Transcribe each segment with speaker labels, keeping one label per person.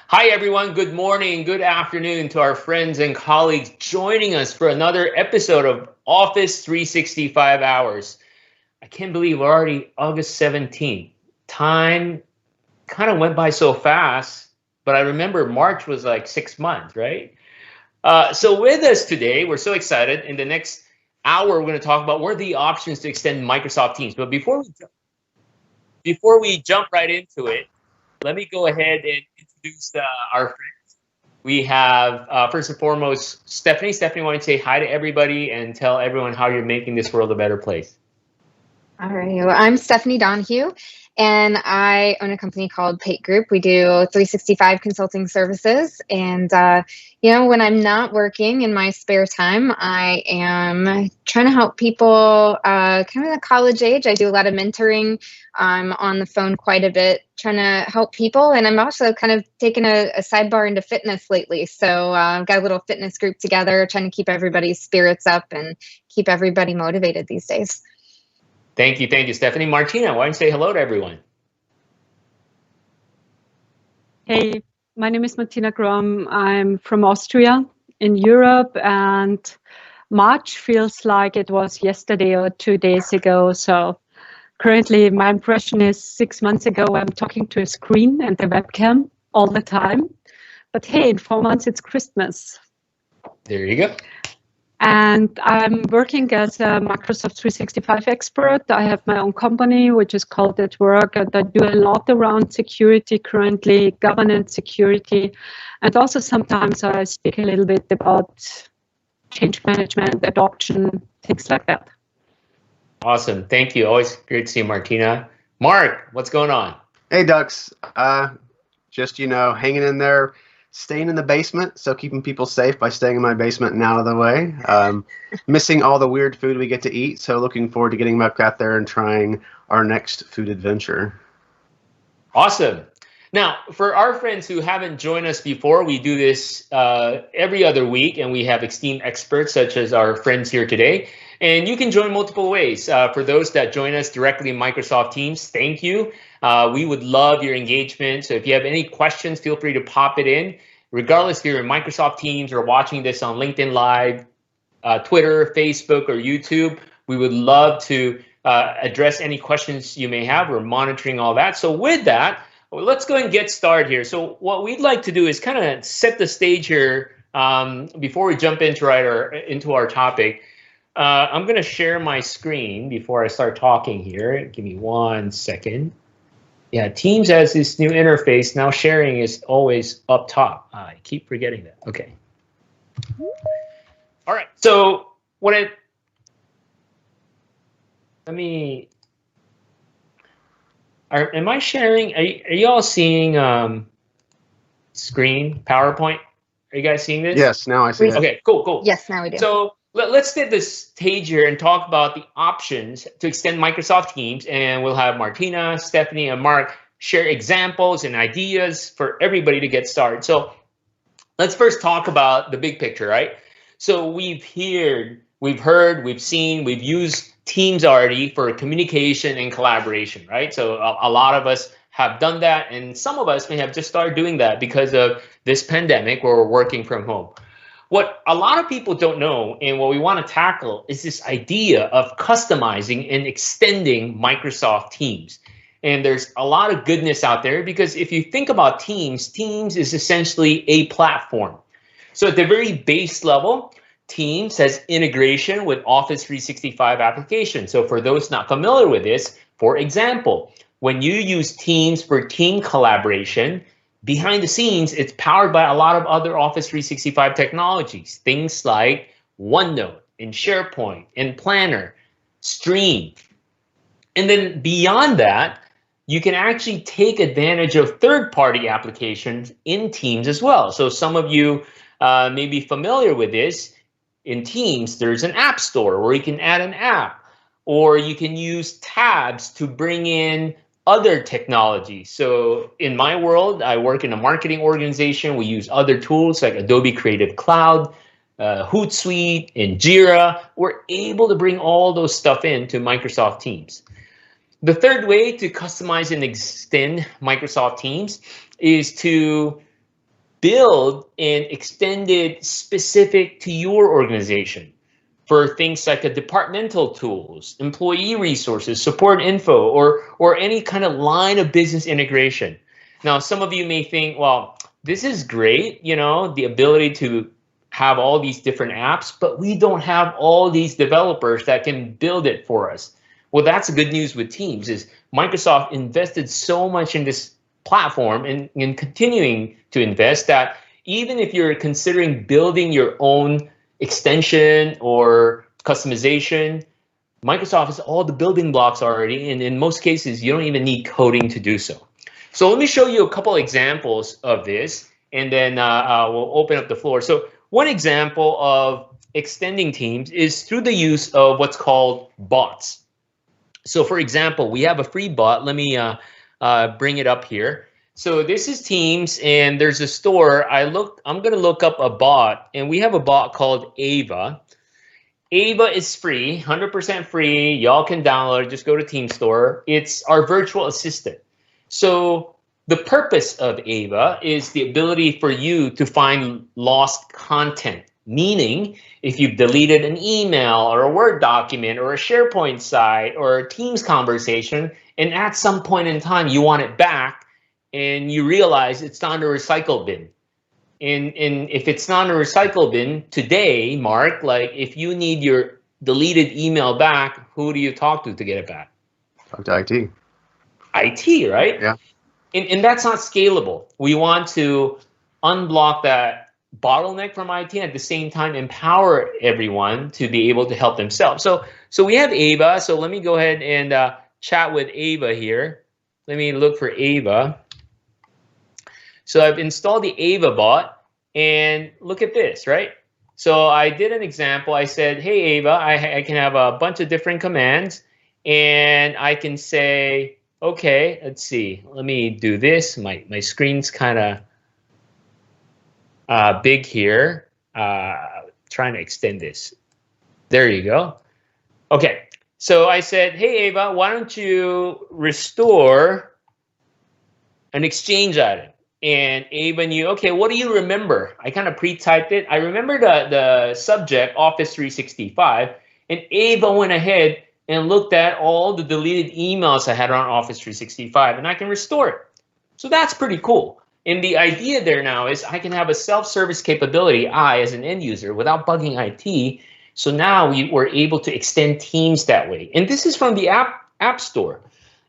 Speaker 1: Hi, everyone. Good morning, good afternoon to our friends and colleagues joining us for another episode of Office 365 Hours. I can't believe we're already August 17th. Time kind of went by so fast, but I remember March was like 6 months, right? So with us today, we're so excited. In the next hour, we're going to talk about what are the options to extend Microsoft Teams. But before we jump right into it, let me go ahead and introduce our friends. We have, first and foremost, Stephanie. Stephanie, why don't you say hi to everybody and tell everyone how you're making this world a better place?
Speaker 2: All right. Well, I'm Stephanie Donahue, and I own a company called Pate Group. We do 365 consulting services. And, when I'm not working in my spare time, I am trying to help people kind of the college age. I do a lot of mentoring. I'm on the phone quite a bit trying to help people. And I'm also kind of taking a sidebar into fitness lately. So I've got a little fitness group together, trying to keep everybody's spirits up and keep everybody motivated these days.
Speaker 1: Thank you, Stephanie. Martina, why don't you say hello to everyone?
Speaker 3: Hey, my name is Martina Grom. I'm from Austria in Europe, and March feels like it was yesterday or 2 days ago. So currently, my impression is 6 months ago, I'm talking to a screen and a webcam all the time. But hey, in 4 months, it's Christmas.
Speaker 1: There you go.
Speaker 3: And I'm working as a Microsoft 365 expert. I have my own company, which is called At Work, and I do a lot around security currently, governance security, and also sometimes I speak a little bit about change management, adoption, things like that.
Speaker 1: Awesome. Thank you. Always great to see you, Martina. Mark, what's going on?
Speaker 4: Hey, Dux. Just, hanging in there, staying in the basement, so keeping people safe by staying in my basement and out of the way. Missing all the weird food we get to eat, so looking forward to getting back out there and trying our next food adventure.
Speaker 1: Awesome. Now, for our friends who haven't joined us before, we do this every other week, and we have esteemed experts such as our friends here today. And you can join multiple ways. For those that join us directly in Microsoft Teams, thank you. We would love your engagement. So if you have any questions, feel free to pop it in. Regardless if you're in Microsoft Teams or watching this on LinkedIn Live, Twitter, Facebook, or YouTube, we would love to address any questions you may have. We're monitoring all that. So with that, let's go and get started here. So what we'd like to do is kind of set the stage here before we jump into our topic. I'm going to share my screen before I start talking here. Give me 1 second. Yeah, Teams has this new interface. Now sharing is always up top. I keep forgetting that. Okay. All right. So am I sharing? Are you all seeing screen PowerPoint? Are you guys seeing this?
Speaker 4: Yes, now I see it.
Speaker 1: Okay, cool.
Speaker 2: Yes, now we do.
Speaker 1: So let's set the stage here and talk about the options to extend Microsoft Teams, and we'll have Martina, Stephanie, and Mark share examples and ideas for everybody to get started. So let's first talk about the big picture, right? So we've heard, we've seen, we've used Teams already for communication and collaboration, right? So a lot of us have done that, and some of us may have just started doing that because of this pandemic where we're working from home. What a lot of people don't know, and what we want to tackle, is this idea of customizing and extending Microsoft Teams. And there's a lot of goodness out there because if you think about Teams, Teams is essentially a platform. So at the very base level, Teams has integration with Office 365 applications. So for those not familiar with this, for example, when you use Teams for team collaboration, behind the scenes, it's powered by a lot of other Office 365 technologies, things like OneNote and SharePoint and Planner, Stream. And then beyond that, you can actually take advantage of third-party applications in Teams as well. So some of you may be familiar with this. In Teams, there's an app store where you can add an app, or you can use tabs to bring in other technologies. So in my world, I work in a marketing organization. We use other tools like Adobe Creative Cloud, Hootsuite, and Jira. We're able to bring all those stuff into Microsoft Teams. The third way to customize and extend Microsoft Teams is to build and extend it specific to your organization for things like a departmental tools, employee resources, support info, or any kind of line of business integration. Now, some of you may think, well, this is great, you know, the ability to have all these different apps, but we don't have all these developers that can build it for us. Well, that's the good news with Teams is Microsoft invested so much in this platform and continuing to invest that even if you're considering building your own extension or customization, Microsoft has all the building blocks already, and in most cases, you don't even need coding to do so. So let me show you a couple examples of this, and then we'll open up the floor. So one example of extending Teams is through the use of what's called bots. So for example, we have a free bot. Let me bring it up here. So this is Teams, and there's a store. I'm going to look up a bot, and we have a bot called Ava. Ava is free, 100% free. Y'all can download it. Just go to Teams Store. It's our virtual assistant. So the purpose of Ava is the ability for you to find lost content. Meaning, if you've deleted an email or a Word document or a SharePoint site or a Teams conversation, and at some point in time you want it back, and you realize it's not in a recycle bin. And if it's not in a recycle bin today, Mark, like if you need your deleted email back, who do you talk to get it back?
Speaker 4: Talk to IT.
Speaker 1: IT, right?
Speaker 4: Yeah.
Speaker 1: And that's not scalable. We want to unblock that bottleneck from IT and at the same time empower everyone to be able to help themselves. So we have Ava. So let me go ahead and chat with Ava here. Let me look for Ava. So I've installed the Ava bot, and look at this, right? So I did an example. I said, hey, Ava, I can have a bunch of different commands, and I can say, okay, let's see. Let me do this. My screen's kind of big here. Trying to extend this. There you go. Okay, so I said, hey, Ava, why don't you restore an exchange item? And Ava knew, okay, what do you remember? I kind of pre-typed it. I remember the subject, Office 365, and Ava went ahead and looked at all the deleted emails I had on Office 365, and I can restore it. So that's pretty cool. And the idea there now is I can have a self-service capability, I as an end user, without bugging IT. So now we're able to extend Teams that way. And this is from the App Store.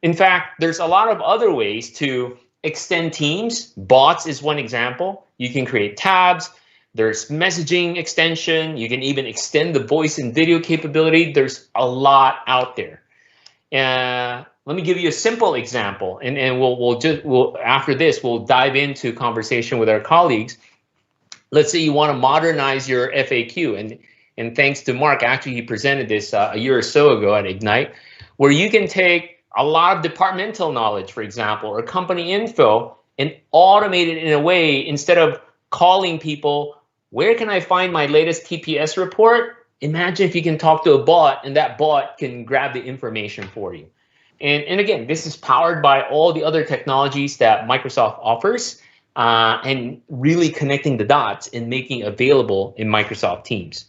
Speaker 1: In fact, there's a lot of other ways to extend Teams. Bots is one example. You can create tabs. There's messaging extension. You can even extend the voice and video capability. There's a lot out there. Let me give you a simple example, and we'll after this we'll dive into conversation with our colleagues. Let's say you want to modernize your FAQ, and thanks to Mark, actually he presented this a year or so ago at Ignite, where you can take a lot of departmental knowledge, for example, or company info, and automate it in a way instead of calling people, where can I find my latest TPS report? Imagine if you can talk to a bot and that bot can grab the information for you. And again, this is powered by all the other technologies that Microsoft offers and really connecting the dots and making available in Microsoft Teams.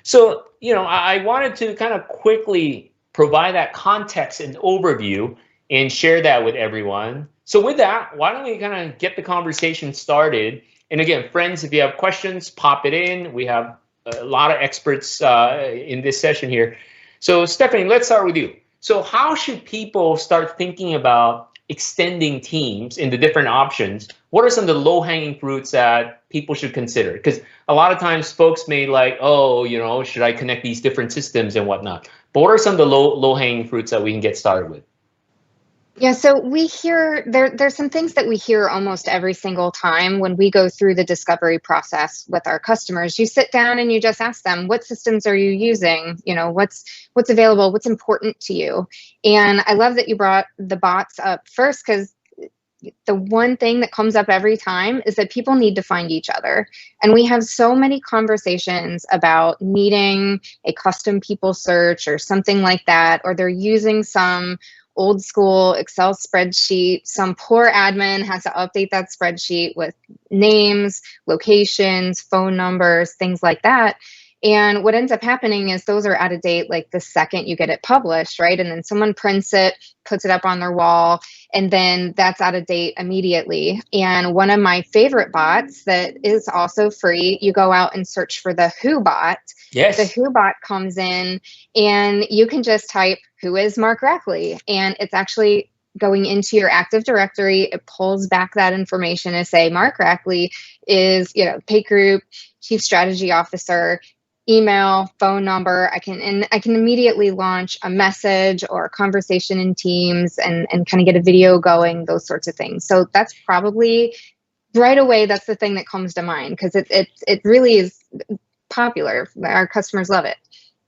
Speaker 1: So, you know, I wanted to kind of quickly provide that context and overview and share that with everyone. So with that, why don't we kind of get the conversation started? And again, friends, if you have questions, pop it in. We have a lot of experts in this session here. So Stephanie, let's start with you. So how should people start thinking about extending Teams in the different options? What are some of the low-hanging fruits that people should consider? Because a lot of times folks may like, oh, you know, should I connect these different systems and whatnot? But what are some of the low-hanging fruits that we can get started with?
Speaker 2: Yeah, so we hear there's some things that we hear almost every single time when we go through the discovery process with our customers. You sit down and you just ask them, what systems are you using? You know, what's available, what's important to you? And I love that you brought the bots up first, because the one thing that comes up every time is that people need to find each other. And we have so many conversations about needing a custom people search or something like that, or they're using some old school Excel spreadsheet. Some poor admin has to update that spreadsheet with names, locations, phone numbers, things like that. And what ends up happening is those are out of date like the second you get it published, right? And then someone prints it, puts it up on their wall, and then that's out of date immediately. And one of my favorite bots that is also free, you go out and search for the Who bot.
Speaker 1: Yes.
Speaker 2: The Who bot comes in and you can just type, who is Mark Rackley? And it's actually going into your Active Directory. It pulls back that information and say, Mark Rackley is, Pate Group Chief Strategy Officer, email, phone number. I can immediately launch a message or a conversation in Teams and kind of get a video going, those sorts of things. So that's probably right away, that's the thing that comes to mind, because it really is popular. Our customers love it.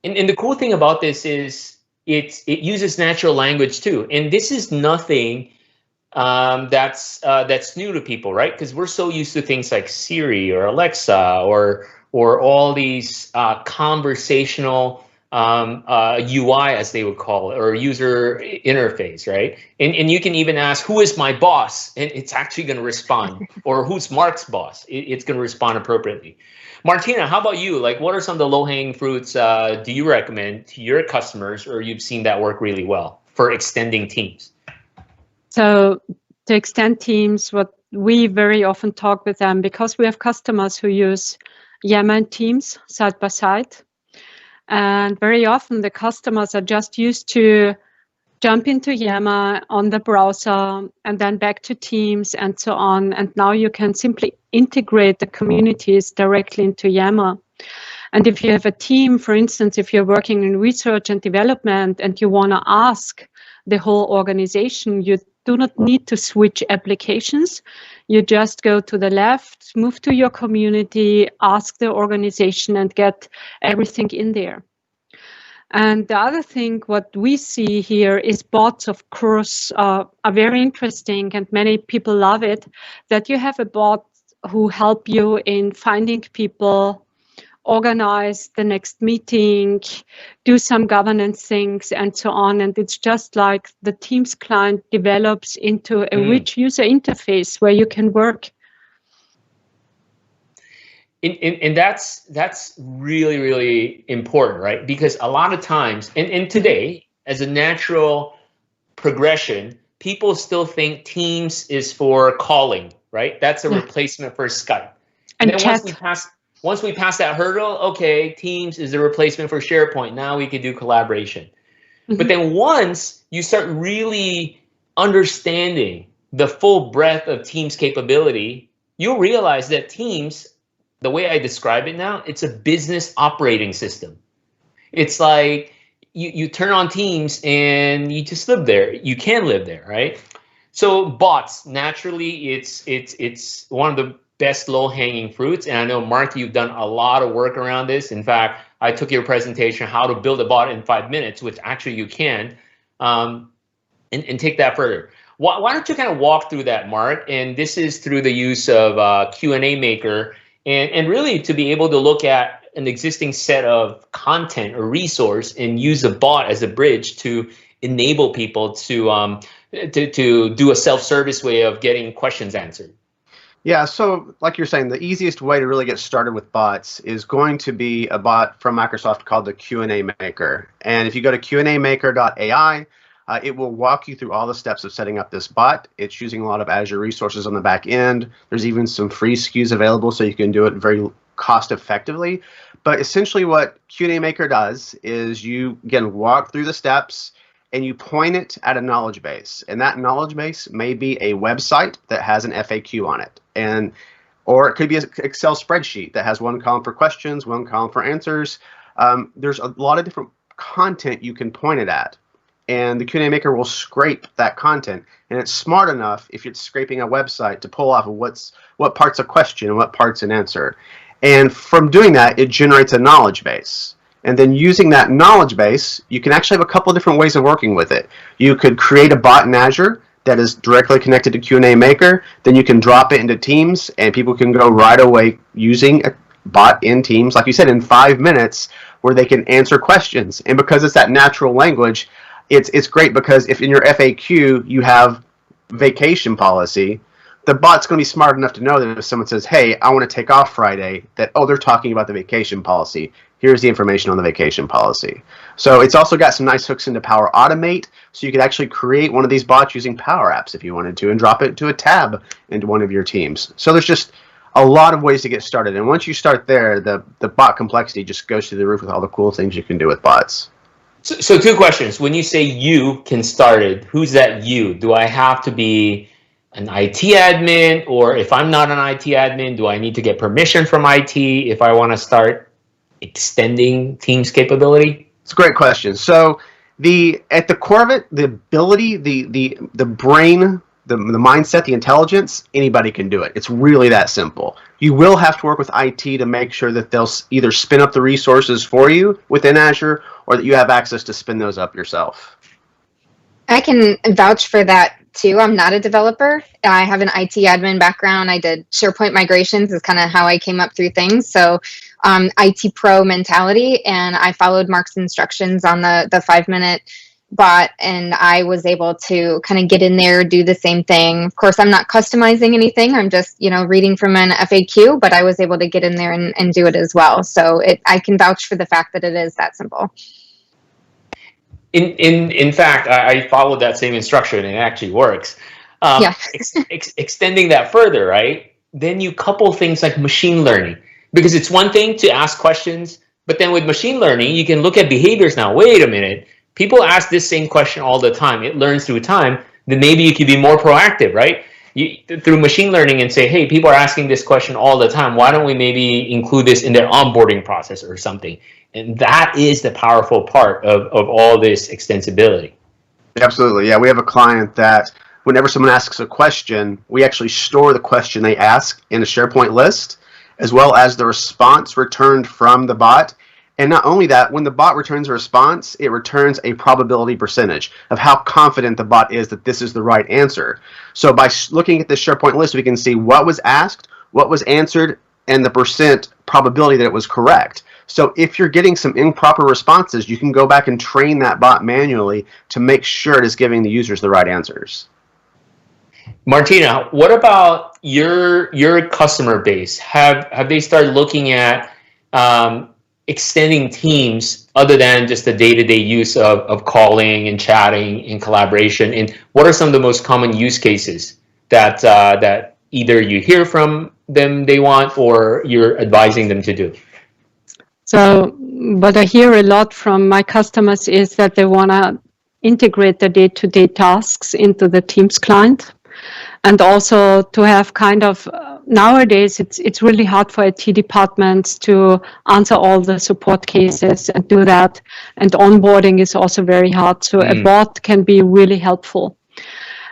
Speaker 1: And the cool thing about this is it uses natural language too. And this is nothing that's new to people, right? Because we're so used to things like Siri or Alexa or all these conversational UI, as they would call it, or user interface, right? And you can even ask, who is my boss? And it's actually going to respond. Or who's Mark's boss? It's going to respond appropriately. Martina, how about you? Like, what are some of the low-hanging fruits do you recommend to your customers, or you've seen that work really well for extending teams?
Speaker 3: So to extend teams, what we very often talk with them, because we have customers who use Yammer and Teams side by side. And very often the customers are just used to jump into Yammer on the browser and then back to Teams and so on. And now you can simply integrate the communities directly into Yammer. And if you have a team, for instance, if you're working in research and development and you want to ask the whole organization, you do not need to switch applications. You just go to the left, move to your community, ask the organization, and get everything in there. And the other thing, what we see here is bots, of course, are very interesting, and many people love it, that you have a bot who help you in finding people, organize the next meeting, do some governance things, and so on. And it's just like the Teams client develops into a rich user interface where you can work.
Speaker 1: And that's really, really important, right? Because a lot of times, and today, as a natural progression, people still think Teams is for calling, right? That's a replacement for Skype. And then once we pass that hurdle, okay, Teams is a replacement for SharePoint. Now we can do collaboration. Mm-hmm. But then once you start really understanding the full breadth of Teams capability, you'll realize that Teams, the way I describe it now, it's a business operating system. It's like you turn on Teams and you just live there. You can live there, right? So bots, naturally, it's one of the best low-hanging fruits. And I know, Mark, you've done a lot of work around this. In fact, I took your presentation, how to build a bot in 5 minutes, which actually you can, and take that further. Why don't you kind of walk through that, Mark? And this is through the use of Q&A Maker, and really to be able to look at an existing set of content or resource and use a bot as a bridge to enable people to do a self-service way of getting questions answered.
Speaker 4: Yeah, so like you're saying, the easiest way to really get started with bots is going to be a bot from Microsoft called the Q&A Maker. And if you go to qnamaker.ai, it will walk you through all the steps of setting up this bot. It's using a lot of Azure resources on the back end. There's even some free SKUs available, so you can do it very cost effectively. But essentially what Q&A Maker does is you, again, walk through the steps and you point it at a knowledge base. And that knowledge base may be a website that has an FAQ on it. Or it could be an Excel spreadsheet that has one column for questions, one column for answers. There's a lot of different content you can point it at. And the Q&A Maker will scrape that content. And it's smart enough, if it's scraping a website, to pull off of what part's a question and what part's an answer. And from doing that, it generates a knowledge base. And then using that knowledge base, you can actually have a couple of different ways of working with it. You could create a bot in Azure that is directly connected to Q&A Maker. Then you can drop it into Teams, and people can go right away using a bot in Teams, like you said, in 5 minutes, where they can answer questions. And because it's that natural language, it's great because if in your FAQ you have vacation policy, the bot's going to be smart enough to know that if someone says, hey, I want to take off Friday, that, oh, they're talking about the vacation policy. Here's the information on the vacation policy. So it's also got some nice hooks into Power Automate, so you could actually create one of these bots using Power Apps if you wanted to and drop it to a tab into one of your teams. So there's just a lot of ways to get started. And once you start there, the bot complexity just goes through the roof with all the cool things you can do with bots.
Speaker 1: So two questions. When you say you can start it, who's that you? Do I have to be an IT admin, or if I'm not an IT admin, do I need to get permission from IT if I want to start extending Teams capability?
Speaker 4: It's a great question. So at the core of it, the ability, the brain, the mindset, the intelligence, anybody can do it. It's really that simple. You will have to work with IT to make sure that they'll either spin up the resources for you within Azure or that you have access to spin those up yourself.
Speaker 2: I can vouch for that too. I'm not a developer. I have an IT admin background. I did SharePoint migrations is kind of how I came up through things. So IT pro mentality, and I followed Mark's instructions on the 5-minute bot, and I was able to kind of get in there, do the same thing. Of course, I'm not customizing anything. I'm just, reading from an FAQ, but I was able to get in there and do it as well. So I can vouch for the fact that it is that simple.
Speaker 1: In fact, I followed that same instruction and it actually works.
Speaker 2: Yeah.
Speaker 1: Extending that further, right? Then you couple things like machine learning, because it's one thing to ask questions, but then with machine learning, you can look at behaviors now. Wait a minute. People ask this same question all the time. It learns through time. Then maybe you could be more proactive, right? Through machine learning and say, hey, people are asking this question all the time. Why don't we maybe include this in their onboarding process or something? And that is the powerful part of all this extensibility.
Speaker 4: Absolutely. Yeah, we have a client that whenever someone asks a question, we actually store the question they ask in a SharePoint list, as well as the response returned from the bot. And not only that, when the bot returns a response, it returns a probability percentage of how confident the bot is that this is the right answer. So by looking at this SharePoint list, we can see what was asked, what was answered, and the percent probability that it was correct. So if you're getting some improper responses, you can go back and train that bot manually to make sure it is giving the users the right answers.
Speaker 1: Martina, what about your customer base? Have they started looking at extending Teams other than just the day-to-day use of calling and chatting and collaboration? And what are some of the most common use cases that either you hear from them they want or you're advising them to do?
Speaker 3: So what I hear a lot from my customers is that they want to integrate the day-to-day tasks into the Teams client, and also to have kind of, nowadays it's really hard for IT departments to answer all the support cases and do that, and onboarding is also very hard. So a bot can be really helpful.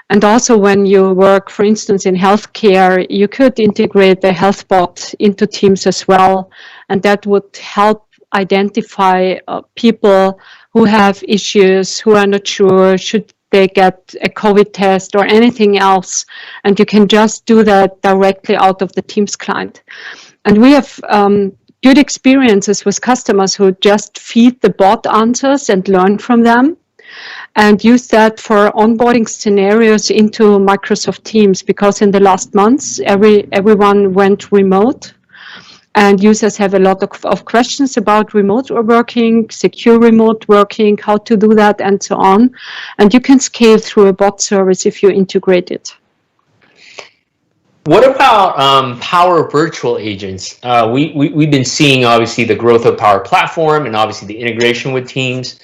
Speaker 3: And also when you work, for instance, in healthcare, you could integrate the health bot into Teams as well. And that would help identify people who have issues, who are not sure, should they get a COVID test or anything else. And you can just do that directly out of the Teams client. And we have good experiences with customers who just feed the bot answers and learn from them, and use that for onboarding scenarios into Microsoft Teams, because in the last months, everyone went remote, and users have a lot of questions about remote working, secure remote working, how to do that, and so on. And you can scale through a bot service if you integrate it.
Speaker 1: What about Power Virtual Agents? We've been seeing, obviously, the growth of Power Platform and obviously the integration with Teams.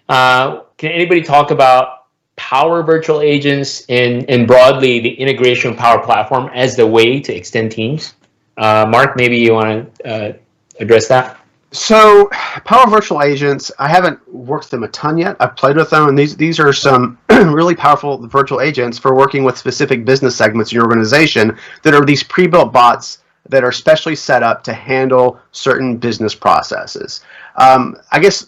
Speaker 1: Can anybody talk about Power Virtual Agents and broadly the integration of Power Platform as the way to extend Teams? Mark, maybe you want to address that?
Speaker 4: So Power Virtual Agents, I haven't worked with them a ton yet. I've played with them, and these are some really powerful virtual agents for working with specific business segments in your organization that are these pre-built bots that are specially set up to handle certain business processes. I guess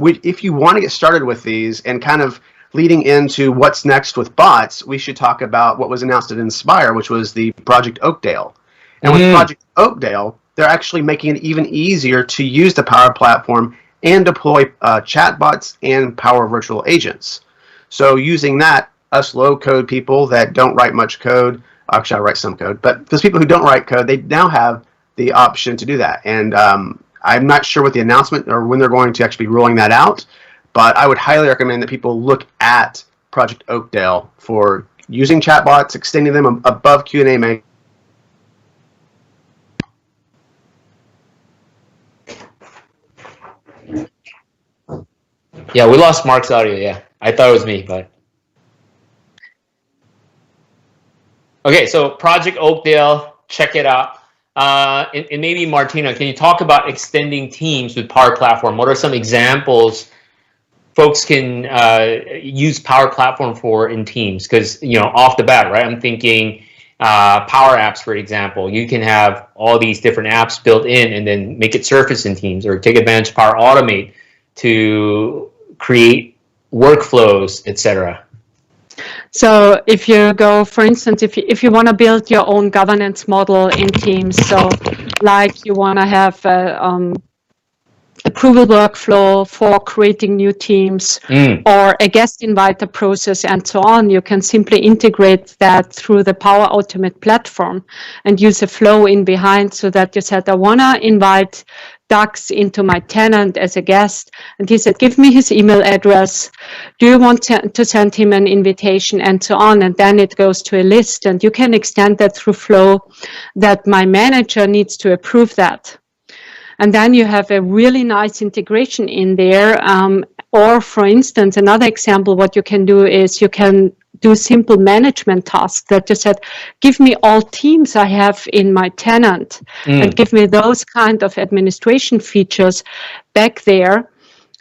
Speaker 4: if you want to get started with these and kind of leading into what's next with bots, we should talk about what was announced at Inspire, which was the Project Oakdale. And with Project Oakdale, they're actually making it even easier to use the Power Platform and deploy chatbots and Power Virtual Agents. So using that, us low-code people that don't write much code, actually I write some code, but those people who don't write code, they now have the option to do that. And I'm not sure what the announcement or when they're going to actually be rolling that out, but I would highly recommend that people look at Project Oakdale for using chatbots, extending them above Q&A main.
Speaker 1: Yeah, we lost Mark's audio. Yeah, I thought it was me, but okay. So Project Oakdale, check it out. And maybe Martina, can you talk about extending teams with Power Platform? What are some examples folks can use Power Platform for in Teams? Because off the bat, right? I'm thinking Power Apps, for example. You can have all these different apps built in, and then make it surface in Teams, or take advantage of Power Automate to create workflows, etc.
Speaker 3: So if you go, for instance, if you want to build your own governance model in Teams, so like you want to have approval workflow for creating new teams or a guest inviter process and so on, you can simply integrate that through the Power Automate platform and use a flow in behind, so that you said, I want to invite Dux into my tenant as a guest, and he said, give me his email address, do you want to send him an invitation, and so on, and then it goes to a list, and you can extend that through flow that my manager needs to approve that. And then you have a really nice integration in there. Or for instance, another example, what you can do is you can do simple management tasks that you said, give me all teams I have in my tenant and give me those kind of administration features back there.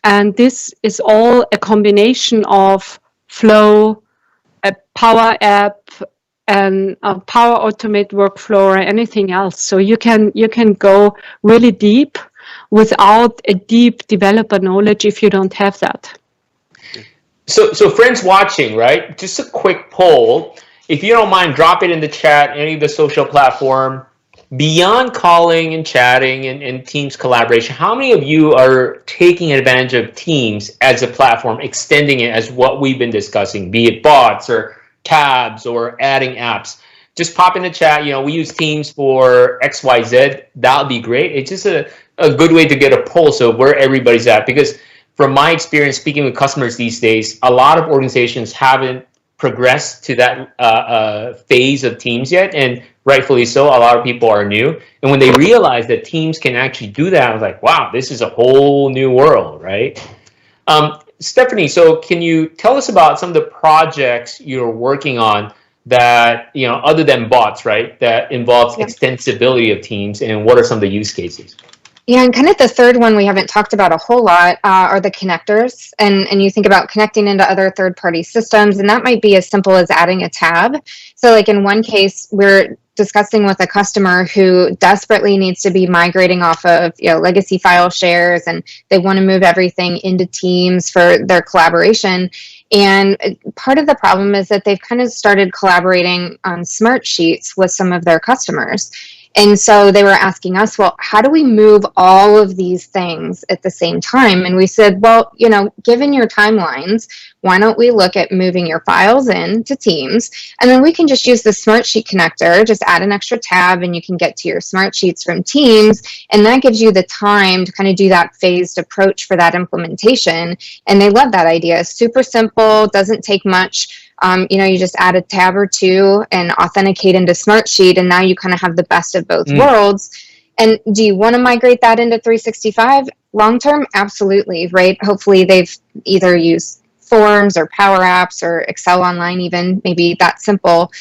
Speaker 3: And this is all a combination of flow, a Power App, and a Power Automate workflow, or anything else. So you can go really deep without a deep developer knowledge if you don't have that.
Speaker 1: So friends watching, right? Just a quick poll. If you don't mind, drop it in the chat, any of the social platform. Beyond calling and chatting and Teams collaboration, how many of you are taking advantage of Teams as a platform, extending it as what we've been discussing, be it bots or tabs or adding apps? Just pop in the chat. We use Teams for XYZ. That would be great. It's just a good way to get a pulse of where everybody's at, because from my experience speaking with customers these days, a lot of organizations haven't progressed to that phase of Teams yet, and rightfully so. A lot of people are new, and when they realize that Teams can actually do that, I was like, wow, this is a whole new world, right? Stephanie, so can you tell us about some of the projects you're working on that, other than bots, right, that involves extensibility of Teams, and what are some of the use cases?
Speaker 2: Yeah, and kind of the third one we haven't talked about a whole lot are the connectors. And you think about connecting into other third-party systems, and that might be as simple as adding a tab. So like in one case, we're discussing with a customer who desperately needs to be migrating off of legacy file shares, and they want to move everything into Teams for their collaboration. And part of the problem is that they've kind of started collaborating on smart sheets with some of their customers. And so they were asking us, well, how do we move all of these things at the same time? And we said, well, given your timelines, why don't we look at moving your files into Teams, and then we can just use the Smartsheet connector, just add an extra tab, and you can get to your Smartsheets from Teams, and that gives you the time to kind of do that phased approach for that implementation. And they love that idea. Super simple, doesn't take much. You just add a tab or two and authenticate into Smartsheet, and now you kind of have the best of both worlds. And do you want to migrate that into 365 long term? Absolutely, right? Hopefully they've either used Forms or Power Apps or Excel Online, even maybe that simple,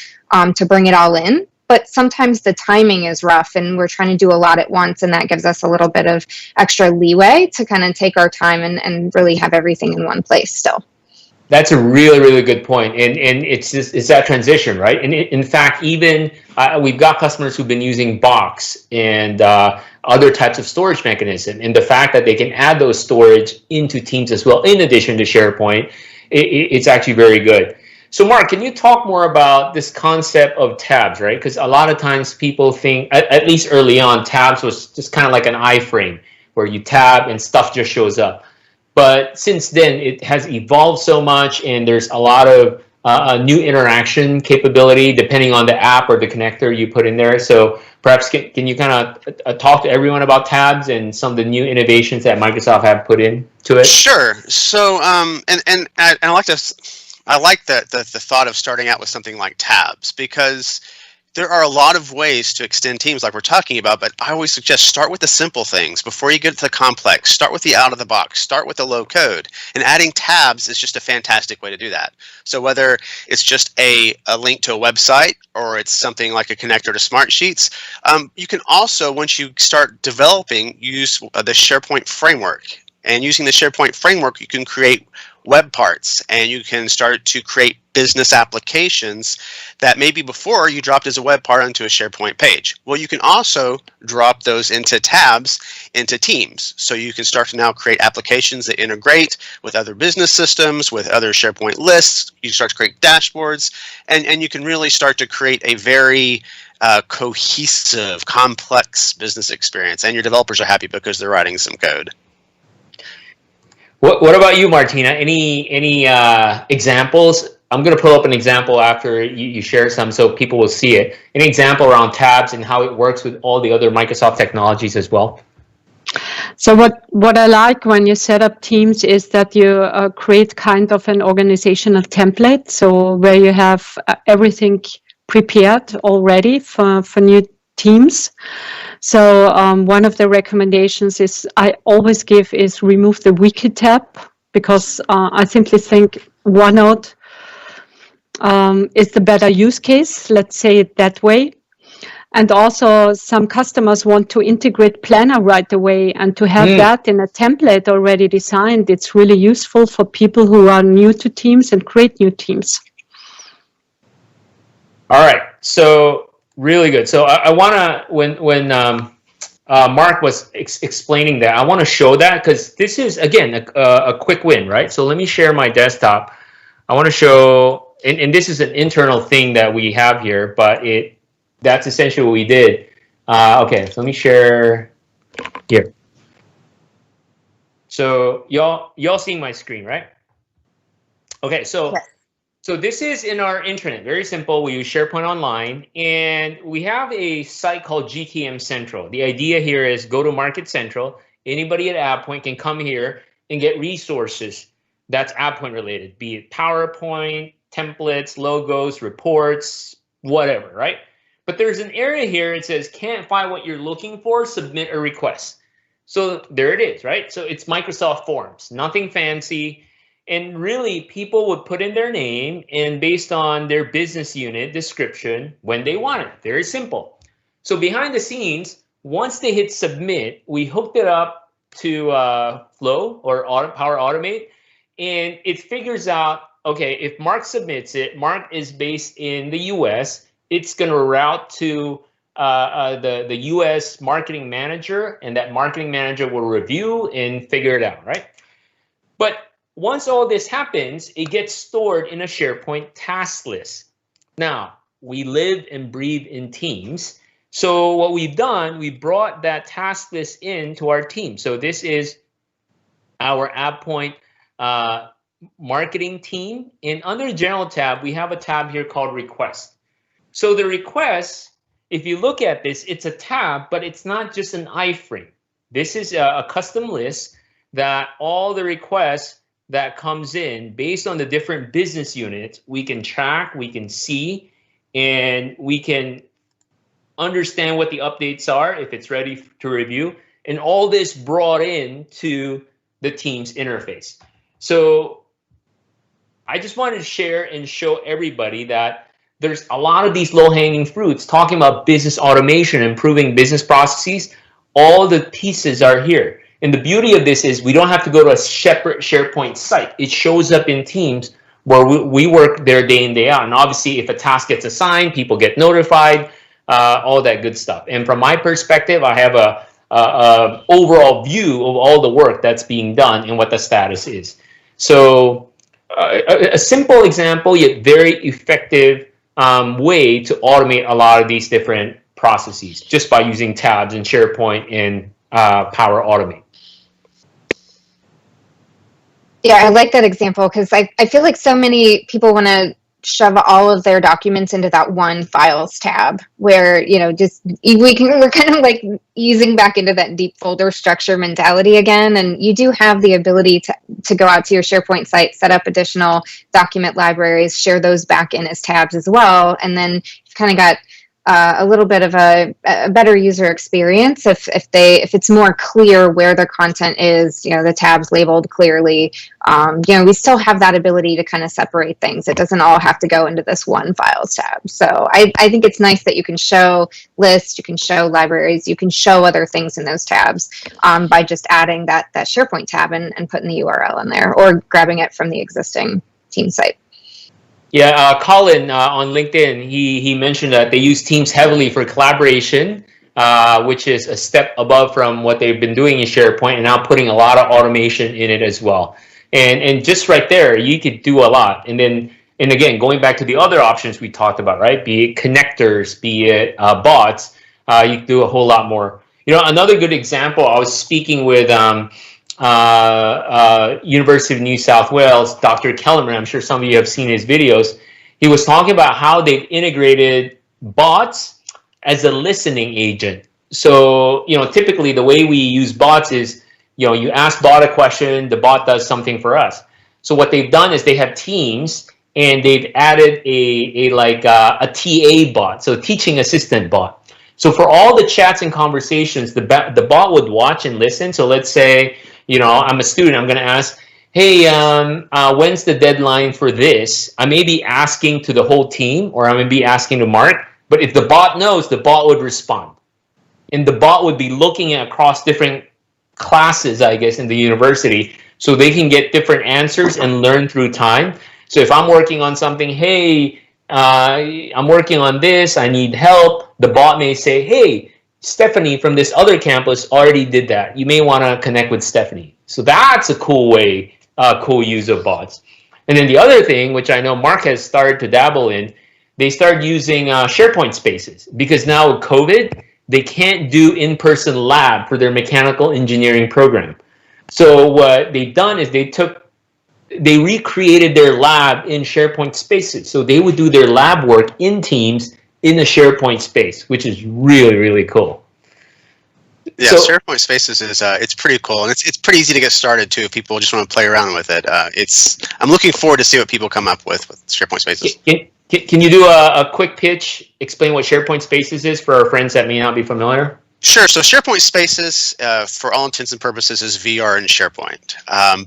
Speaker 2: to bring it all in. But sometimes the timing is rough, and we're trying to do a lot at once, and that gives us a little bit of extra leeway to kind of take our time and really have everything in one place still.
Speaker 1: That's a really, really good point. And it's that transition, right? And in fact, even we've got customers who've been using Box and other types of storage mechanism. And the fact that they can add those storage into Teams as well, in addition to SharePoint, it's actually very good. So Mark, can you talk more about this concept of tabs, right? Because a lot of times people think, at least early on, tabs was just kind of like an iframe, where you tab and stuff just shows up. But since then, it has evolved so much, and there's a lot of new interaction capability depending on the app or the connector you put in there. So perhaps can you kind of talk to everyone about tabs and some of the new innovations that Microsoft have put into it?
Speaker 4: Sure. So and I like the thought of starting out with something like tabs, because there are a lot of ways to extend teams like we're talking about, but I always suggest start with the simple things before you get to the complex. Start with the out of the box, start with the low code, and adding tabs is just a fantastic way to do that. So whether it's just a link to a website or it's something like a connector to Smartsheets, you can also, once you start developing, use the SharePoint framework. And using the SharePoint framework, you can create web parts, and you can start to create business applications that maybe before you dropped as a web part onto a SharePoint page. Well, you can also drop those into tabs into Teams. So you can start to now create applications that integrate with other business systems, with other SharePoint lists. You start to create dashboards, and you can really start to create a very cohesive, complex business experience. And your developers are happy because they're writing some code.
Speaker 1: What about you, Martina? Any examples? I'm going to pull up an example after you share some so people will see it. Any example around tabs and how it works with all the other Microsoft technologies as well?
Speaker 3: So what I like when you set up Teams is that you create kind of an organizational template, so where you have everything prepared already for new teams. So one of the recommendations is I always give is remove the wiki tab, because I simply think OneNote is the better use case, let's say it that way. And also some customers want to integrate Planner right away, and to have that in a template already designed, it's really useful for people who are new to Teams and create new teams.
Speaker 1: All right, so really good. So I want to, when Mark was explaining that, I want to show that, because this is, again, a quick win, right? So let me share my desktop. I want to show, and this is an internal thing that we have here, but that's essentially what we did. Okay, so let me share here. So y'all seeing my screen, right? Okay, so yes. So this is in our intranet. Very simple. We use SharePoint Online, and we have a site called GTM Central. The idea here is go to Market Central. Anybody at AvePoint can come here and get resources that's AvePoint related, be it PowerPoint, templates, logos, reports, whatever, right? But there's an area here, it says, can't find what you're looking for, submit a request. So there it is, right? So it's Microsoft Forms, nothing fancy. And really, people would put in their name and based on their business unit description when they want it. Very simple. So behind the scenes, once they hit submit, we hooked it up to Flow or Power Automate, and it figures out, okay, if Mark submits it, Mark is based in the US, it's going to route to the US marketing manager, and that marketing manager will review and figure it out, right? But once all this happens, it gets stored in a SharePoint task list. Now, we live and breathe in Teams. So what we've done, we brought that task list into our team. So this is our AvePoint marketing team. And under the General tab, we have a tab here called Request. So the request, if you look at this, it's a tab, but it's not just an iframe. This is a custom list that all the requests that comes in based on the different business units, we can track, we can see, and we can understand what the updates are if it's ready to review, and all this brought in to the Teams interface. So I just wanted to share and show everybody that there's a lot of these low-hanging fruits talking about business automation, improving business processes. All the pieces are here. And the beauty of this is we don't have to go to a separate SharePoint site. It shows up in Teams where we work there day in, day out. And obviously, if a task gets assigned, people get notified, all that good stuff. And from my perspective, I have a overall view of all the work that's being done and what the status is. So a simple example, yet very effective way to automate a lot of these different processes just by using tabs in SharePoint and Power Automate.
Speaker 2: Yeah, I like that example because I feel like so many people want to shove all of their documents into that one files tab where, just we're kind of like easing back into that deep folder structure mentality again. And you do have the ability to go out to your SharePoint site, set up additional document libraries, share those back in as tabs as well. And then you've kind of got a little bit of a better user experience if it's more clear where their content is, the tabs labeled clearly. We still have that ability to kind of separate things. It doesn't all have to go into this one files tab. So I think it's nice that you can show lists, you can show libraries, you can show other things in those tabs by just adding that SharePoint tab and putting the URL in there or grabbing it from the existing team site.
Speaker 1: Yeah, Colin on LinkedIn, he mentioned that they use Teams heavily for collaboration, which is a step above from what they've been doing in SharePoint, and now putting a lot of automation in it as well. And just right there, you could do a lot. And again, going back to the other options we talked about, right? Be it connectors, be it bots, you can do a whole lot more. Another good example, I was speaking with University of New South Wales, Dr. Kellerman. I'm sure some of you have seen his videos. He was talking about how they've integrated bots as a listening agent. So, typically the way we use bots is, you ask bot a question, the bot does something for us. So what they've done is they have teams and they've added a TA bot, so teaching assistant bot. So for all the chats and conversations, the bot would watch and listen. So let's say, I'm a student, I'm going to ask, hey, when's the deadline for this? I may be asking to the whole team, or I may be asking to Mark, but if the bot knows, the bot would respond. And the bot would be looking across different classes, I guess, in the university, so they can get different answers and learn through time. So if I'm working on something, hey, I'm working on this, I need help, the bot may say, hey, Stephanie from this other campus already did that. You may want to connect with Stephanie. So that's a cool way, cool use of bots. And then the other thing, which I know Mark has started to dabble in, they started using SharePoint spaces, because now with COVID, they can't do in-person lab for their mechanical engineering program. So what they've done is they recreated their lab in SharePoint spaces. So they would do their lab work in Teams in a SharePoint space, which is really, really cool.
Speaker 5: Yeah, so, SharePoint Spaces is it's pretty cool, and it's pretty easy to get started too if people just want to play around with it. I'm looking forward to see what people come up with SharePoint Spaces.
Speaker 1: Can you do a quick pitch, explain what SharePoint Spaces is for our friends that may not be familiar?
Speaker 5: Sure. So SharePoint Spaces, for all intents and purposes, is VR in SharePoint.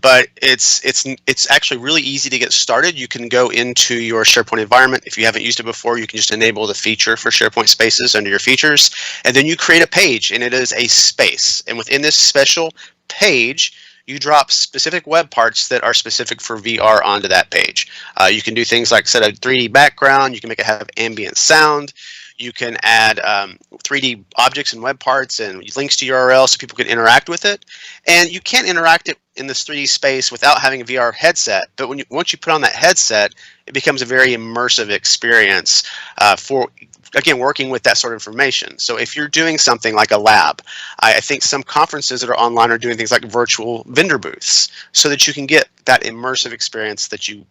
Speaker 5: But it's actually really easy to get started. You can go into your SharePoint environment. If you haven't used it before, you can just enable the feature for SharePoint Spaces under your features, and then you create a page, and it is a space. And within this special page, you drop specific web parts that are specific for VR onto that page. You can do things like set a 3D background. You can make it have ambient sound. You can add 3D objects and web parts and links to URLs so people can interact with it. And you can't interact it in this 3D space without having a VR headset. But once you put on that headset, it becomes a very immersive experience for, again, working with that sort of information. So if you're doing something like a lab, I think some conferences that are online are doing things like virtual vendor booths so that you can get that immersive experience that you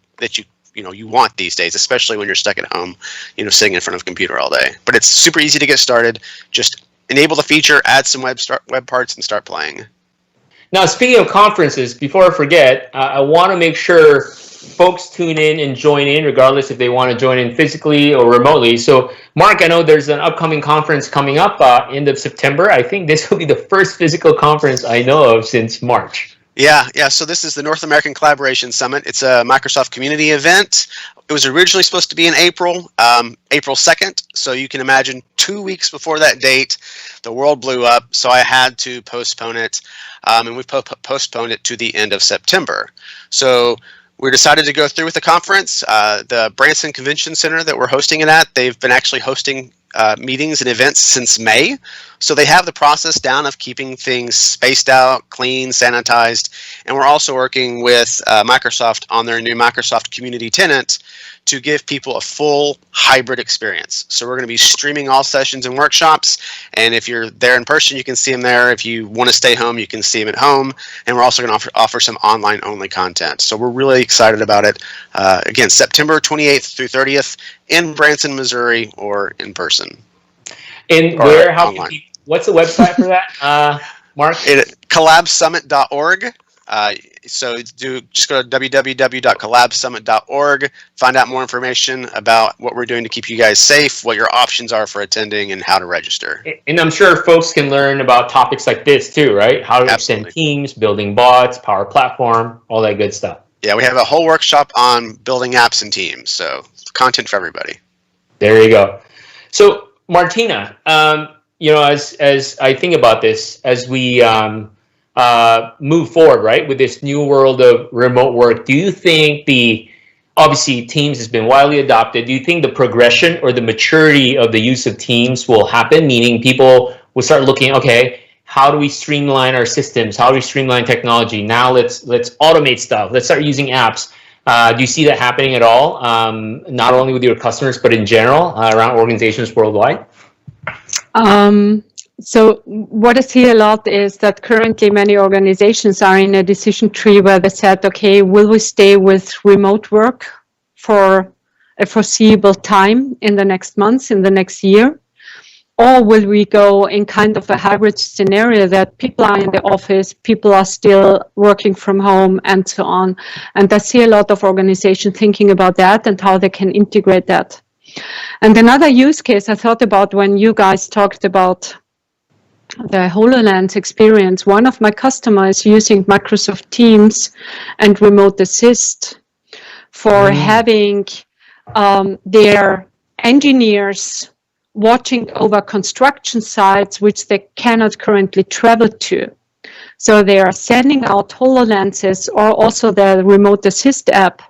Speaker 5: want these days, especially when you're stuck at home, sitting in front of a computer all day. But it's super easy to get started. Just enable the feature, add some web parts, and start playing.
Speaker 1: Now, speaking of conferences, before I forget, I want to make sure folks tune in and join in, regardless if they want to join in physically or remotely. So, Mark, I know there's an upcoming conference coming up end of September. I think this will be the first physical conference I know of since March.
Speaker 5: Yeah. So this is the North American Collaboration Summit. It's a Microsoft community event. It was originally supposed to be in April 2nd. So you can imagine 2 weeks before that date, the world blew up. So I had to postpone it. And we postponed it to the end of September. So we decided to go through with the conference. The Branson Convention Center that we're hosting it at, they've been actually hosting meetings and events since May. So they have the process down of keeping things spaced out, clean, sanitized. And we're also working with Microsoft on their new Microsoft community tenant to give people a full hybrid experience. So we're going to be streaming all sessions and workshops, and if you're there in person, you can see them there. If you want to stay home, you can see them at home, and we're also going to offer some online-only content. So we're really excited about it. Again, September 28th through 30th in Branson, Missouri, or in person.
Speaker 1: And where? What's the website for that, Mark?
Speaker 5: Collabsummit.org. So just go to www.collabsummit.org, find out more information about what we're doing to keep you guys safe, what your options are for attending, and how to register.
Speaker 1: And I'm sure folks can learn about topics like this too, right? How to extend teams, building bots, Power Platform, all that good stuff. Yeah,
Speaker 5: we have a whole workshop on building apps and teams, so content for everybody.
Speaker 1: There you go. So Martina, as I think about this, as we move forward, right, with this new world of remote work, do you think obviously Teams has been widely adopted, do you think the progression or the maturity of the use of Teams will happen, meaning people will start looking, okay, how do we streamline our systems? How do we streamline technology? Now let's automate stuff. Let's start using apps. Do you see that happening at all, not only with your customers, but in general around organizations worldwide?
Speaker 3: So what I see a lot is that currently many organizations are in a decision tree where they said, okay, will we stay with remote work for a foreseeable time in the next months, in the next year? Or will we go in kind of a hybrid scenario that people are in the office, people are still working from home, and so on? And I see a lot of organizations thinking about that and how they can integrate that. And another use case I thought about when you guys talked about the HoloLens experience, one of my customers using Microsoft Teams and Remote Assist for having their engineers watching over construction sites which they cannot currently travel to. So they are sending out HoloLenses or also the Remote Assist app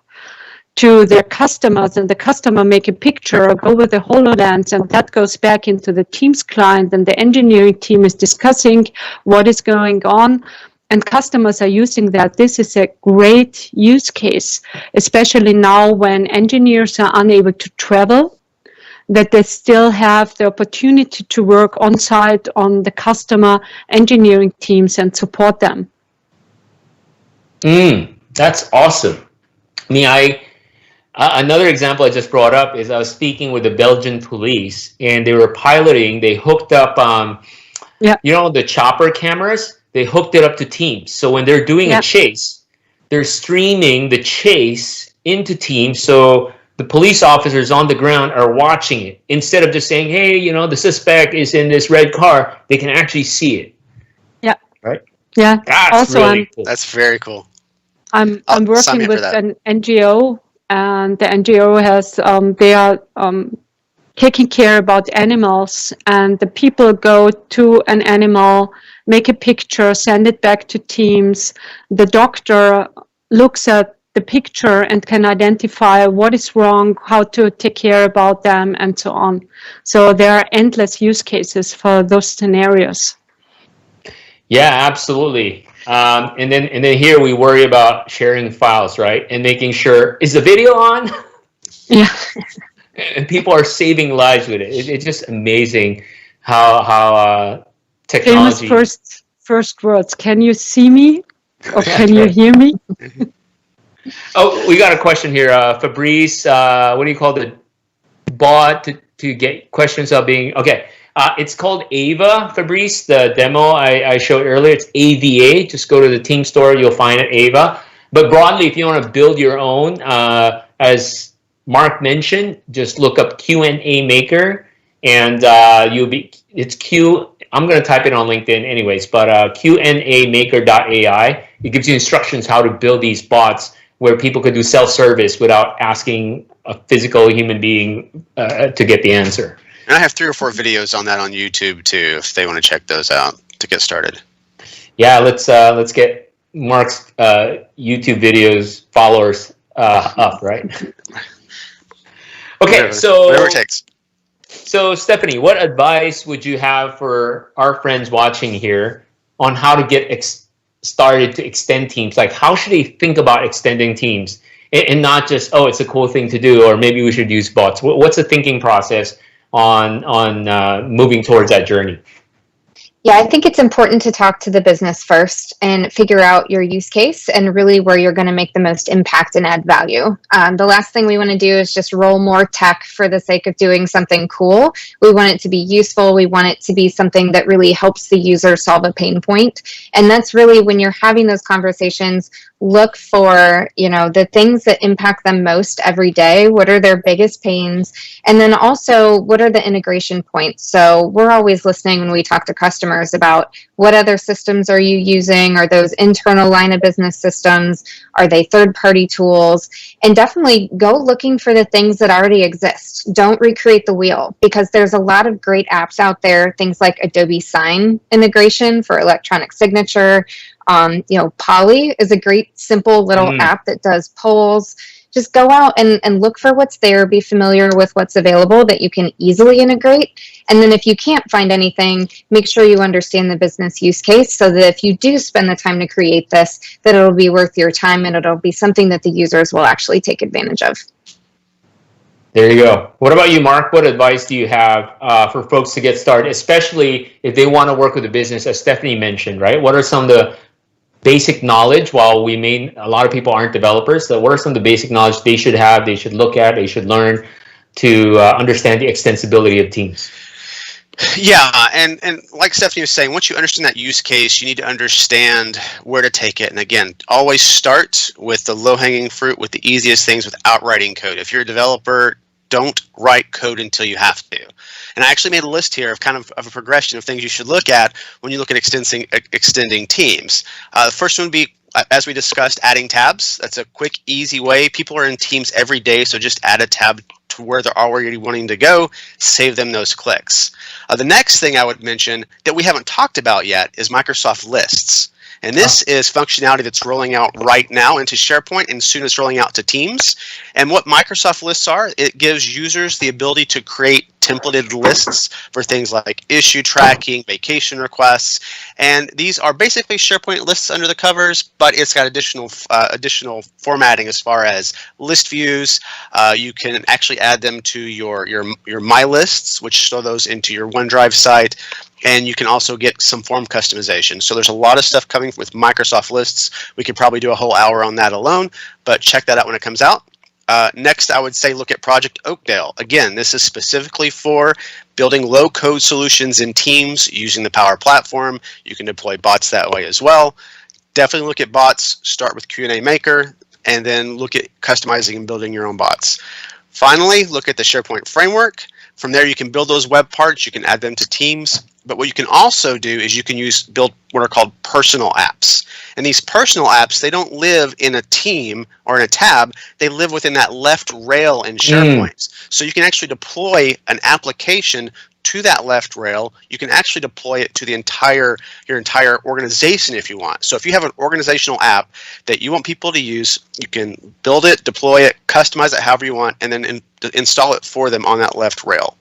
Speaker 3: to their customers, and the customer make a picture or go with the HoloLens, and that goes back into the Teams client, and the engineering team is discussing what is going on, and customers are using that. This is a great use case, especially now when engineers are unable to travel, that they still have the opportunity to work on site on the customer engineering teams and support them.
Speaker 1: That's awesome. I mean, another example I just brought up is I was speaking with the Belgian police, and they were piloting. They hooked up, the chopper cameras. They hooked it up to Teams. So when they're doing a chase, they're streaming the chase into Teams. So the police officers on the ground are watching it instead of just saying, "Hey, the suspect is in this red car." They can actually see it. Yeah. Right.
Speaker 3: Yeah.
Speaker 1: That's
Speaker 3: also,
Speaker 1: really cool.
Speaker 5: That's very cool.
Speaker 3: I'm working with an NGO. And the NGO has, they are taking care about animals, and the people go to an animal, make a picture, send it back to Teams. The doctor looks at the picture and can identify what is wrong, how to take care about them, and so on. So there are endless use cases for those scenarios.
Speaker 1: Yeah, absolutely. And then here we worry about sharing files, right? And making sure, is the video on?
Speaker 3: Yeah.
Speaker 1: And people are saving lives with it. It's just amazing how technology.
Speaker 3: Famous first words. Can you see me? Or can you hear me?
Speaker 1: Oh, we got a question here. Fabrice, what do you call the bot to get questions of being, okay. It's called Ava, Fabrice, the demo I showed earlier. It's AVA. Just go to the Team store. You'll find it, Ava. But broadly, if you want to build your own, as Mark mentioned, just look up Q&A Maker, and it's Q. I'm going to type it on LinkedIn anyways, but QNAmaker.ai. It gives you instructions how to build these bots where people could do self-service without asking a physical human being to get the answer.
Speaker 5: And I have 3 or 4 videos on that on YouTube too, if they want to check those out to get started.
Speaker 1: Yeah, let's get Mark's YouTube videos followers up, right? Okay,
Speaker 5: whatever it takes.
Speaker 1: So Stephanie, what advice would you have for our friends watching here on how to get started to extend Teams? Like, how should they think about extending Teams? and not just, oh, it's a cool thing to do, or maybe we should use bots? What's the thinking process on moving towards that journey?
Speaker 2: Yeah, I think it's important to talk to the business first and figure out your use case and really where you're going to make the most impact and add value. The last thing we want to do is just roll more tech for the sake of doing something cool. We want it to be useful. We want it to be something that really helps the user solve a pain point. And that's really when you're having those conversations, look for, the things that impact them most every day. What are their biggest pains? And then also, what are the integration points? So we're always listening when we talk to customers about what other systems are you using? Are those internal line of business systems? Are they third-party tools? And definitely go looking for the things that already exist. Don't recreate the wheel, because there's a lot of great apps out there, things like Adobe Sign integration for electronic signature. Poly is a great, simple little app that does polls. Just go out and look for what's there, be familiar with what's available that you can easily integrate. And then if you can't find anything, make sure you understand the business use case so that if you do spend the time to create this, that it'll be worth your time and it'll be something that the users will actually take advantage of.
Speaker 1: There you go. What about you, Mark? What advice do you have for folks to get started, especially if they want to work with a business, as Stephanie mentioned, right? What are some of the basic knowledge, while a lot of people aren't developers, so what are some of the basic knowledge they should have, they should look at, they should learn to understand the extensibility of Teams?
Speaker 5: Yeah, and like Stephanie was saying, once you understand that use case, you need to understand where to take it. And again, always start with the low-hanging fruit, with the easiest things without writing code. If you're a developer, don't write code until you have to. And I actually made a list here of kind of a progression of things you should look at when you look at extending Teams. The first one would be, as we discussed, adding tabs. That's a quick, easy way. People are in Teams every day, so just add a tab to where they're already wanting to go, save them those clicks. The next thing I would mention that we haven't talked about yet is Microsoft Lists. And this is functionality that's rolling out right now into SharePoint, and soon it's rolling out to Teams. And what Microsoft Lists are, it gives users the ability to create templated lists for things like issue tracking, vacation requests, and these are basically SharePoint lists under the covers, but it's got additional formatting as far as list views. You can actually add them to your My Lists, which store those into your OneDrive site. And you can also get some form customization. So there's a lot of stuff coming with Microsoft Lists. We could probably do a whole hour on that alone, but check that out when it comes out. Next, I would say look at Project Oakdale. Again, this is specifically for building low-code solutions in Teams using the Power Platform. You can deploy bots that way as well. Definitely look at bots. Start with Q&A Maker, and then look at customizing and building your own bots. Finally, look at the SharePoint framework. From there, you can build those web parts. You can add them to Teams. But what you can also do is you can build what are called personal apps. And these personal apps, they don't live in a team or in a tab. They live within that left rail in SharePoint. So you can actually deploy an application to that left rail. You can actually deploy it to your entire organization if you want. So if you have an organizational app that you want people to use, you can build it, deploy it, customize it however you want, and then install it for them on that left rail.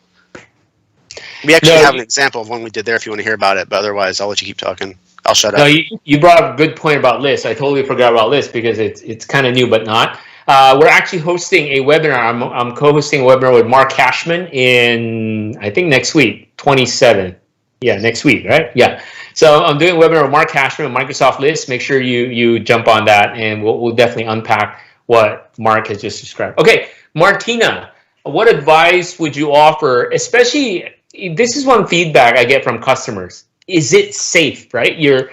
Speaker 5: We actually have an example of one we did there if you want to hear about it, but otherwise I'll let you keep talking. I'll shut up.
Speaker 1: No, you brought up a good point about lists. I totally forgot about lists because it's kind of new, but not. We're actually hosting a webinar. I'm co-hosting a webinar with Mark Cashman in, I think, next week, 27th. Yeah, next week, right? Yeah. So I'm doing a webinar with Mark Cashman with Microsoft Lists. Make sure you jump on that, and we'll definitely unpack what Mark has just described. Okay, Martina, what advice would you offer, especially, this is one feedback I get from customers. Is it safe, right? You're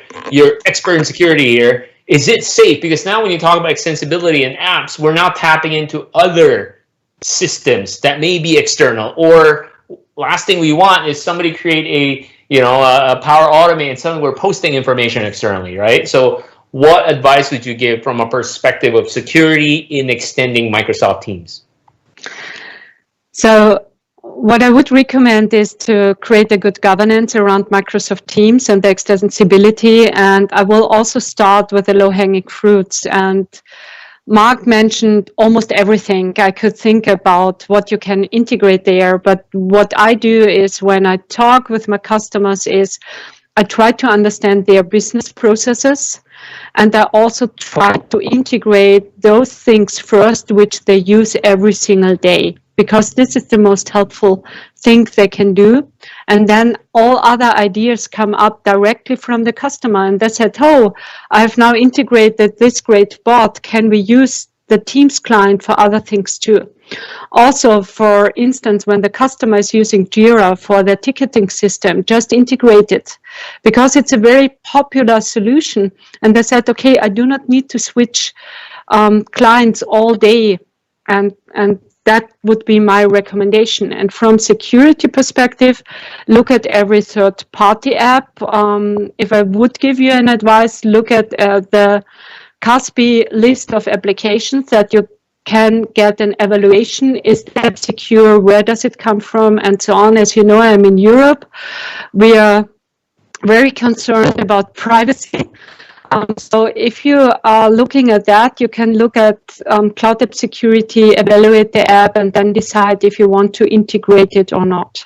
Speaker 1: expert in security here. Is it safe? Because now when you talk about extensibility in apps, we're now tapping into other systems that may be external. Or last thing we want is somebody create a Power Automate and suddenly we're posting information externally, right? So what advice would you give from a perspective of security in extending Microsoft Teams?
Speaker 3: So what I would recommend is to create a good governance around Microsoft Teams and the extensibility. And I will also start with the low-hanging fruits. And Mark mentioned almost everything I could think about what you can integrate there. But what I do is when I talk with my customers is I try to understand their business processes. And I also try to integrate those things first, which they use every single day, because this is the most helpful thing they can do. And then all other ideas come up directly from the customer. And they said, oh, I've now integrated this great bot. Can we use the Teams client for other things too? Also, for instance, when the customer is using Jira for their ticketing system, just integrate it, because it's a very popular solution. And they said, okay, I do not need to switch clients all day, and that would be my recommendation. And from security perspective, look at every third-party app. If I would give you an advice, look at the CASB list of applications that you can get an evaluation. Is that secure? Where does it come from? And so on. As you know, I'm in Europe. We are very concerned about privacy. So if you are looking at that, you can look at Cloud App Security, evaluate the app, and then decide if you want to integrate it or not.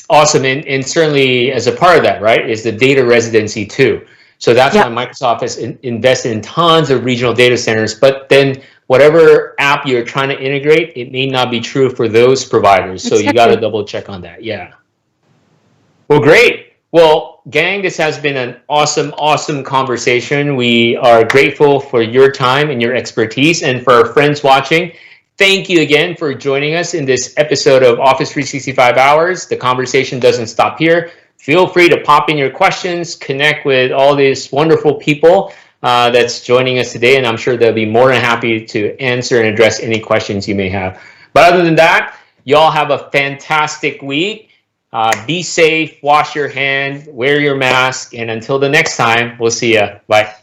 Speaker 1: Awesome. And certainly as a part of that, right, is the data residency too. So that's why Microsoft has invested in tons of regional data centers, but then whatever app you're trying to integrate, it may not be true for those providers. So you got to double check on that. Yeah. Well, great. Well, gang, this has been an awesome, awesome conversation. We are grateful for your time and your expertise. And for our friends watching, thank you again for joining us in this episode of Office 365 Hours. The conversation doesn't stop here. Feel free to pop in your questions, connect with all these wonderful people that's joining us today, and I'm sure they'll be more than happy to answer and address any questions you may have. But other than that, y'all have a fantastic week. Be safe, wash your hands, wear your mask, and until the next time, we'll see ya. Bye.